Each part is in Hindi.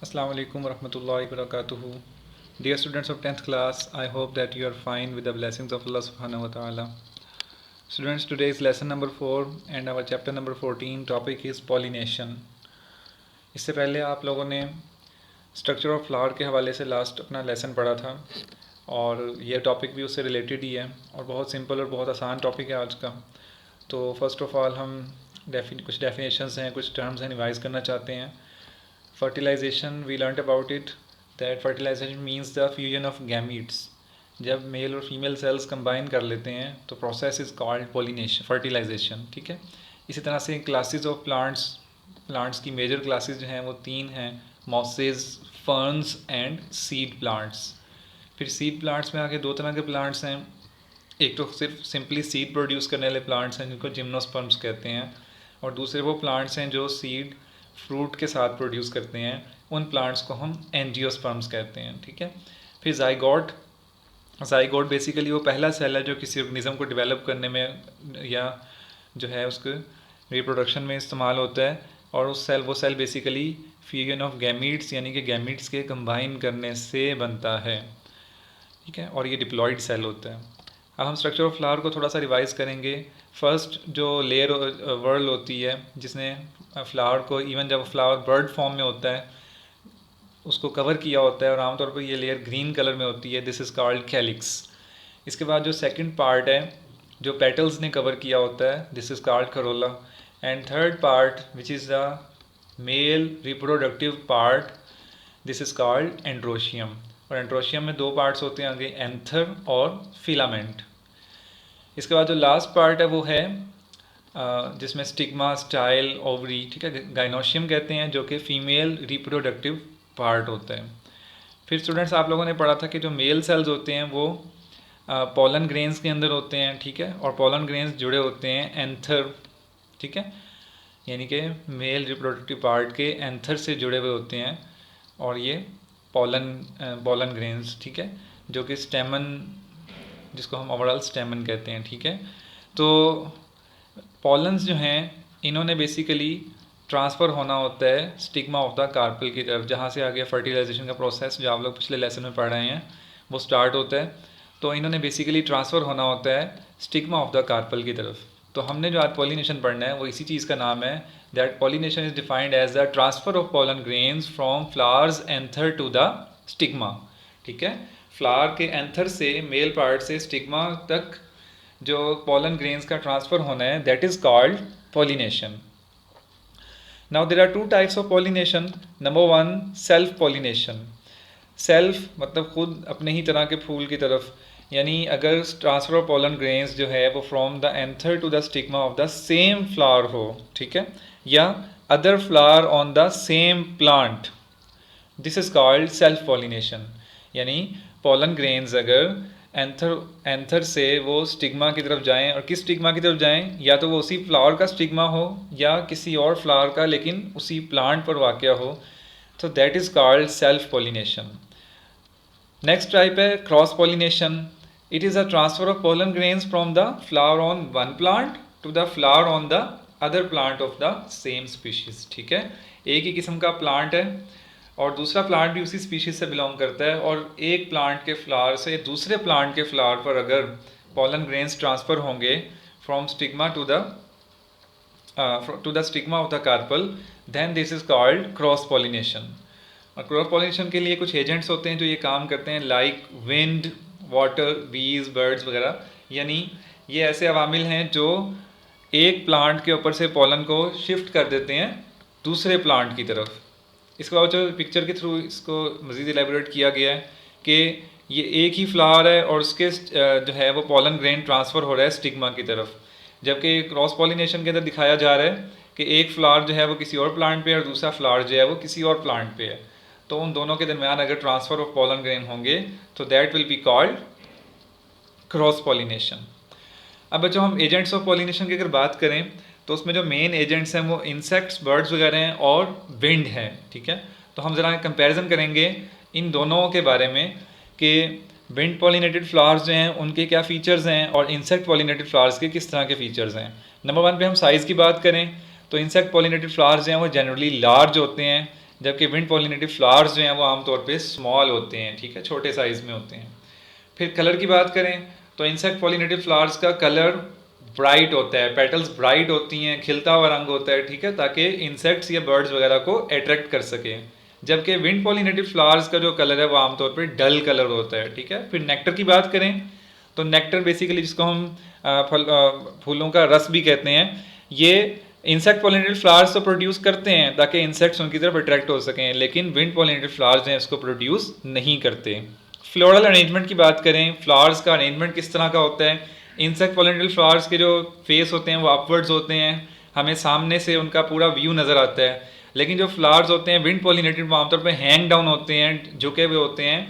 Assalamu alaikum warahmatullahi wabarakatuh. Dear students of 10th class, I hope that you are fine with the blessings of Allah subhanahu wa ta'ala. Students, today is lesson number 4 and our chapter number 14 topic is pollination. इससे पहले आप लोगों ने स्ट्रक्चर ऑफ फ्लावर के हवाले से लास्ट अपना लेसन पढ़ा था और ये टॉपिक भी उससे रिलेटेड ही है और बहुत सिंपल और बहुत आसान टॉपिक है आज का. तो फर्स्ट ऑफ ऑल हम कुछ डेफिनेशंस हैं, कुछ टर्म्स हैं रिवाइज करना चाहते हैं. Fertilization, we learnt about it that fertilization means the fusion of gametes. जब मेल और फीमेल सेल्स कंबाइन कर लेते हैं तो process is called pollination fertilisation. ठीक है. इसी तरह से क्लासेस ऑफ प्लांट्स की मेजर क्लासेस जो हैं वो 3 हैं: mosses, ferns and seed plants. फिर सीड प्लांट्स में आगे 2 तरह के प्लांट्स हैं. एक तो सिर्फ सिंपली सीड प्रोड्यूस करने वाले प्लांट्स हैं जिनको जिम्नोस्पर्म्स कहते हैं, और दूसरे वो प्लांट्स हैं जो सीड फ्रूट के साथ प्रोड्यूस करते हैं. उन प्लांट्स को हम एंजियोस्पर्म्स कहते हैं. ठीक है. फिर जाइगोट बेसिकली वो पहला सेल है जो किसी ऑर्गेनिज्म को डेवलप करने में या जो है उसके रिप्रोडक्शन में इस्तेमाल होता है, और वो cell basically fusion of gametes यानी कि गैमीट्स के कंबाइन करने से बनता है. ठीक है. और ये डिप्लॉयड सेल होता है. अब हम स्ट्रक्चर ऑफ फ्लावर को थोड़ा सा रिवाइज करेंगे. फर्स्ट जो लेयर वर्ल होती है जिसने फ्लावर को, इवन जब फ्लावर बर्ड फॉर्म में होता है, उसको कवर किया होता है और आमतौर पर ये लेयर ग्रीन कलर में होती है. This is called calyx. इसके बाद जो सेकंड पार्ट है जो पेटल्स ने कवर किया होता है, this is called Corolla. And third part which is the male reproductive part, this is called androecium. और एंड्रोशियम में 2 पार्ट्स होते हैं आगे, एंथर और फिलामेंट. इसके बाद जो लास्ट पार्ट है वो है जिसमें स्टिग्मा, स्टाइल, ओवरी, ठीक है, गाइनोशियम कहते हैं, जो कि फीमेल रिप्रोडक्टिव पार्ट होता है. फिर स्टूडेंट्स आप लोगों ने पढ़ा था कि जो मेल सेल्स होते हैं वो पोलन ग्रेन्स के अंदर होते हैं. ठीक है. और पोलन ग्रेन्स जुड़े होते हैं एंथर. ठीक है. यानी कि मेल रिप्रोडक्टिव पार्ट के एंथर से जुड़े हुए होते हैं, और ये पोलन ग्रेन्स, ठीक है, जो कि स्टेमन, जिसको हम ओवरऑल स्टेमन कहते हैं. ठीक है. तो पॉलन्स जो हैं इन्होंने बेसिकली ट्रांसफ़र होना होता है स्टिग्मा ऑफ द कार्पल की तरफ, जहाँ से आगे फर्टिलाइजेशन का प्रोसेस जो आप लोग पिछले लेसन में पढ़ रहे हैं वो स्टार्ट होता है. तो इन्होंने बेसिकली ट्रांसफ़र होना होता है स्टिग्मा ऑफ द कार्पल की तरफ. तो हमने जो आज पॉलिनेशन पढ़ना है वो इसी चीज़ का नाम है. That pollination is defined as the transfer of pollen grains from flowers anther to the stigma. ठीक है. फ्लावर के एंथर से, मेल पार्ट से स्टिग्मा तक जो पोलन ग्रेन्स का ट्रांसफ़र होना है, that is called pollination. Now there are 2 types of pollination. Number 1, self pollination. Self मतलब खुद, अपने ही तरह के फूल की तरफ. यानी अगर ट्रांसफ़र ऑफ पोलन ग्रेन्स जो है वो from the anther to the stigma of the same flower हो, ठीक है, या other flower on the same plant, this is called self pollination. यानी पोलन ग्रेन्स अगर एंथर से वो स्टिग्मा की तरफ जाएं, और किस स्टिग्मा की तरफ जाएं, या तो वो उसी फ्लावर का स्टिग्मा हो या किसी और फ्लावर का लेकिन उसी प्लांट पर वाक़या हो, तो that is called self pollination. Next type है cross pollination. It is a transfer of pollen grains from the flower on one plant to the flower on the other plant of the same species. ठीक है. एक ही किस्म का प्लांट है और दूसरा प्लांट भी उसी स्पीशीज़ से बिलोंग करता है, और एक प्लांट के फ्लावर से दूसरे प्लांट के फ्लावर पर अगर पोलन ग्रेन्स ट्रांसफ़र होंगे from stigma to the stigma of the carpel, then this is called cross pollination. और क्रॉस पॉलिनेशन के लिए कुछ एजेंट्स होते हैं जो ये काम करते हैं, लाइक विंड, वाटर, बीज, बर्ड्स वगैरह. यानी ये ऐसे अवामिल हैं जो एक प्लांट के ऊपर से पोलन को शिफ्ट कर देते हैं दूसरे प्लांट की तरफ. इसके बाद जो पिक्चर के थ्रू इसको मज़ीद एलेबोरेट किया गया है कि ये एक ही फ्लावर है और उसके जो है वो पोलन ग्रेन ट्रांसफ़र हो रहा है स्टिग्मा की तरफ, जबकि क्रॉस पॉलिनेशन के अंदर दिखाया जा रहा है कि एक फ्लावर जो है वो किसी और प्लांट पे है और दूसरा फ्लावर जो है वो किसी और प्लांट पे है. तो उन दोनों के दरमियान अगर ट्रांसफ़र ऑफ पोलन ग्रेन होंगे तो that will be called cross pollination. अब बच्चों हम एजेंट्स ऑफ पॉलिनेशन की अगर बात करें तो उसमें जो मेन एजेंट्स हैं वो इंसेक्ट्स, बर्ड्स वगैरह हैं और विंड है. ठीक है. तो हम ज़रा कंपैरिजन करेंगे इन दोनों के बारे में कि विंड पॉलिनेटेड फ्लावर्स जो हैं उनके क्या फ़ीचर्स हैं और इंसेक्ट पॉलिनेटेड फ्लावर्स के किस तरह के फ़ीचर्स हैं. नंबर 1 पे हम साइज़ की बात करें तो इंसेक्ट पॉलिनेटेड फ्लावर्स जो हैं वो जनरली लार्ज होते हैं, जबकि विंड पॉलिनेटेड फ्लावर्स जो हैं वो आमतौर पे स्मॉल होते हैं, ठीक है, छोटे साइज़ में होते हैं। फिर कलर की बात करें तो इंसेक्ट पॉलिनेटेड फ्लावर्स का कलर ब्राइट होता है, पेटल्स ब्राइट होती हैं, खिलता हुआ रंग होता है, ठीक है, ताकि इंसेक्ट्स या बर्ड्स वगैरह को अट्रैक्ट कर सके। जबकि विंड पॉलिनेटेड फ्लावर्स का जो कलर है वो आमतौर पर डल कलर होता है, ठीक है। फिर नेक्टर की बात करें तो नेक्टर बेसिकली जिसको हम फूलों का रस भी कहते हैं, ये इंसेक्ट पॉलिनेटेड फ्लावर्स तो प्रोड्यूस करते हैं ताकि इंसेक्ट्स उनकी तरफ अट्रैक्ट हो सकें, लेकिन विंड पॉलिनेटेड फ्लावर्स हैं इसको प्रोड्यूस नहीं करते। फ्लोरल अरेंजमेंट की बात करें, फ्लावर्स का अरेंजमेंट किस तरह का होता है। इंसेक्ट पॉलिनेटेड फ्लावर्स के जो फेस होते हैं वो अपवर्ड्स होते हैं, हमें सामने से उनका पूरा व्यू नज़र आता है। लेकिन जो फ्लावर्स होते हैं विंड पॉलिनेटेड वो आमतौर पर हैंग डाउन होते हैं, झुके हुए होते हैं,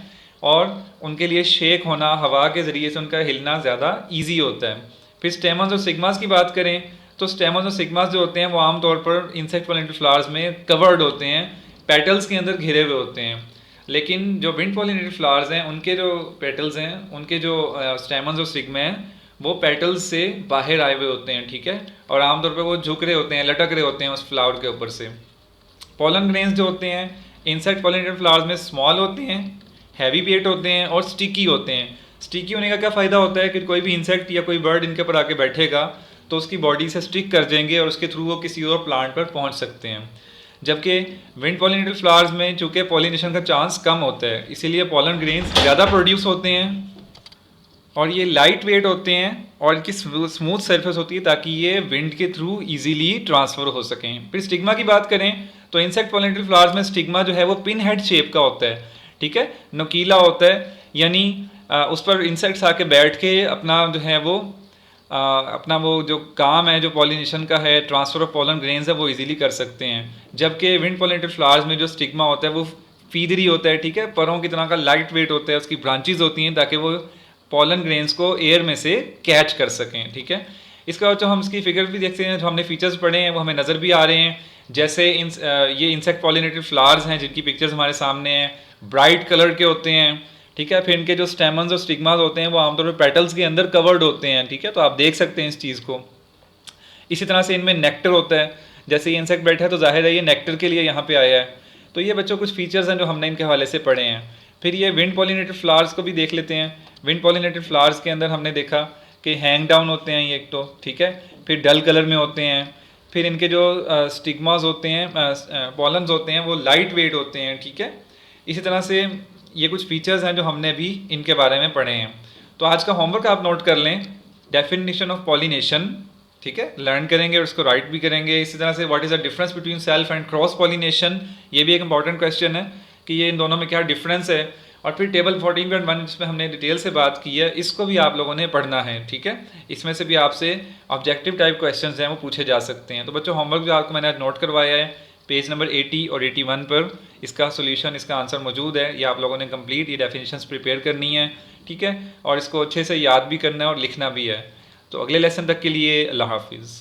और उनके लिए शेक होना, हवा के ज़रिए से उनका हिलना ज़्यादा ईजी होता है। फिर स्टेमन्स और सिग्मास की बात करें तो स्टेमन्स और सिग्मास जो होते हैं वो आमतौर पर इंसेक्ट पॉलिनेटेड फ्लावर्स में कवर्ड होते हैं, पेटल्स के अंदर घिरे हुए होते हैं। लेकिन जो विंड पॉलिनेटेड फ्लावर्स हैं उनके जो पेटल्स हैं, उनके जो स्टेमन्स और सिग्मा हैं वो पेटल्स से बाहर आए हुए होते हैं, ठीक है, और आमतौर पर वो झुक रहे होते हैं, लटक रहे होते हैं उस फ्लावर के ऊपर से। पॉलन ग्रेन्स जो होते हैं इंसेक्ट पॉलिनेटेड फ्लावर्स में स्मॉल होते हैं, हैवी वेट होते हैं और स्टिकी होते हैं। स्टिकी होने का क्या फ़ायदा होता है कि कोई भी इंसेक्ट या कोई बर्ड इनके ऊपर आके बैठेगा तो उसकी बॉडी से स्टिक कर जाएंगे और उसके थ्रू वो किसी और प्लांट पर पहुंच सकते हैं। जबकि विंड पॉलिनेटेड फ्लावर्स में चूँकि पॉलिनेशन का चांस कम होता है, इसीलिए पॉलन ग्रेन्स ज़्यादा प्रोड्यूस होते हैं और ये लाइट वेट होते हैं और इनकी स्मूथ सरफेस होती है ताकि ये विंड के थ्रू इजीली ट्रांसफ़र हो सकें। फिर स्टिग्मा की बात करें तो इंसेक्ट पॉलिनेटेड फ्लावर्स में स्टिग्मा जो है वो पिन हेड शेप का होता है, ठीक है, नुकीला होता है, यानी उस पर इंसेक्ट्स आके बैठ के अपना जो है वो अपना वो जो काम है जो पॉलिनेशन का है, ट्रांसफ़र ऑफ पॉलन ग्रेन्स है, वो इजीली कर सकते हैं। जबकि विंड पॉलिनेटेड फ्लावर्स में जो स्टिग्मा होता है वो फीदरी होता है, ठीक है, परों की तरह का लाइट वेट होता है, उसकी ब्रांचेज होती हैं ताकि वो पॉलन ग्रेन्स को एयर में से कैच कर सकें, ठीक है। इसके बाद जो हम इसकी फिगर भी देखते हैं, जो हमने फीचर्स पढ़े हैं वो हमें नज़र भी आ रहे हैं। जैसे ये इंसेक्ट पॉलिनेटेड फ्लावर्स हैं जिनकी पिक्चर्स हमारे सामने हैं, ब्राइट कलर के होते हैं, ठीक है। फिर इनके जो स्टेमन्स और स्टिग्मास होते हैं वो आमतौर पर पेटल्स के अंदर कवर्ड होते हैं, ठीक है, तो आप देख सकते हैं इस चीज़ को। इसी तरह से इनमें नेक्टर होता है, जैसे ये इंसेक्ट बैठा है तो जाहिर है ये नेक्टर के लिए यहाँ पे आया है। तो ये बच्चों कुछ फीचर्स हैं जो हमने इनके हवाले से पढ़े हैं। फिर ये विंड पॉलिनेटेड फ्लावर्स को भी देख लेते हैं। विंड पॉलिनेटेड फ्लावर्स के अंदर हमने देखा कि हैंग डाउन होते हैं ये एक तो, ठीक है, फिर डल कलर में होते हैं, फिर इनके जो स्टिग्मास होते हैं, पॉलन्स होते हैं वो लाइट वेट होते हैं, ठीक है। इसी तरह से ये कुछ फीचर्स हैं जो हमने भी इनके बारे में पढ़े हैं। तो आज का होमवर्क आप नोट कर लें, डेफिनेशन ऑफ पॉलिनेशन, ठीक है, लर्न करेंगे और उसको राइट भी करेंगे। इसी तरह से what is the difference between self and cross pollination, ये भी एक इंपॉर्टेंट क्वेश्चन है कि ये इन दोनों में क्या डिफरेंस है। और फिर टेबल 14.1 जिसमें हमने डिटेल से बात की है, इसको भी आप लोगों ने पढ़ना है, ठीक है। इसमें से भी आपसे ऑब्जेक्टिव टाइप क्वेश्चंस हैं वो पूछे जा सकते हैं। तो बच्चों होमवर्क जो आपको मैंने आज नोट करवाया है पेज नंबर 80 और 81 पर इसका सोल्यूशन, इसका आंसर मौजूद है। ये आप लोगों ने कंप्लीट ये डेफिनेशंस प्रिपेयर करनी है, ठीक है, और इसको अच्छे से याद भी करना है और लिखना भी है। तो अगले लेसन तक के लिए अल्लाह हाफिज़।